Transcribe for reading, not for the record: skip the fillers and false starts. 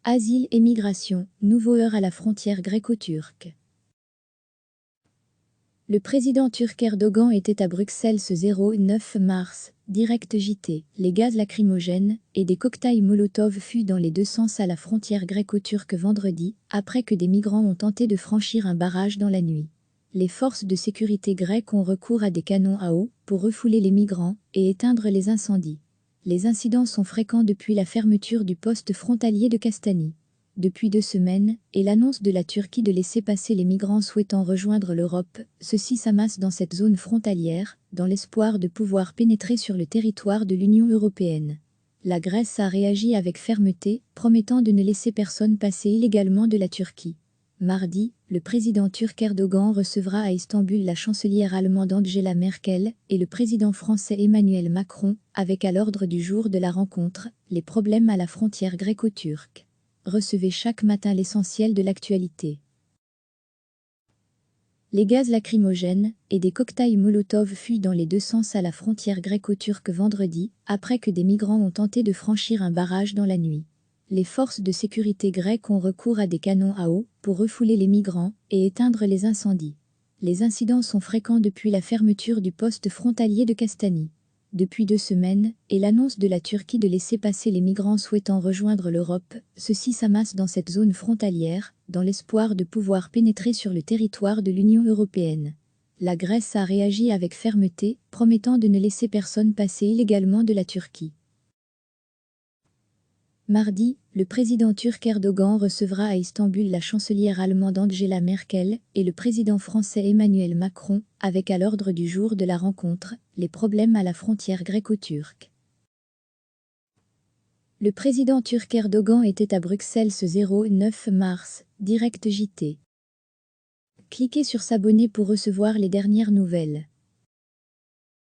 Asile et migration, nouveau heurt à la frontière gréco-turque. Le président turc Erdogan était à Bruxelles ce 9 mars, direct JT. Les gaz lacrymogènes et des cocktails Molotov fuient dans les deux sens à la frontière gréco-turque vendredi, après que des migrants ont tenté de franchir un barrage dans la nuit. Les forces de sécurité grecques ont recours à des canons à eau pour refouler les migrants et éteindre les incendies. Les incidents sont fréquents depuis la fermeture du poste frontalier de Castani. Depuis 2 semaines, et l'annonce de la Turquie de laisser passer les migrants souhaitant rejoindre l'Europe, ceux-ci s'amassent dans cette zone frontalière, dans l'espoir de pouvoir pénétrer sur le territoire de l'Union européenne. La Grèce a réagi avec fermeté, promettant de ne laisser personne passer illégalement de la Turquie. Mardi, le président turc Erdogan recevra à Istanbul la chancelière allemande Angela Merkel et le président français Emmanuel Macron, avec à l'ordre du jour de la rencontre, les problèmes à la frontière gréco-turque. Recevez chaque matin l'essentiel de l'actualité. Les gaz lacrymogènes et des cocktails Molotov fuient dans les deux sens à la frontière gréco-turque vendredi, après que des migrants ont tenté de franchir un barrage dans la nuit. Les forces de sécurité grecques ont recours à des canons à eau pour refouler les migrants et éteindre les incendies. Les incidents sont fréquents depuis la fermeture du poste frontalier de Castani. Depuis 2 semaines, et l'annonce de la Turquie de laisser passer les migrants souhaitant rejoindre l'Europe, ceux-ci s'amassent dans cette zone frontalière, dans l'espoir de pouvoir pénétrer sur le territoire de l'Union européenne. La Grèce a réagi avec fermeté, promettant de ne laisser personne passer illégalement de la Turquie. Mardi, le président turc Erdogan recevra à Istanbul la chancelière allemande Angela Merkel et le président français Emmanuel Macron, avec à l'ordre du jour de la rencontre, les problèmes à la frontière gréco-turque. Le président turc Erdogan était à Bruxelles ce 9 mars, direct JT. Cliquez sur s'abonner pour recevoir les dernières nouvelles.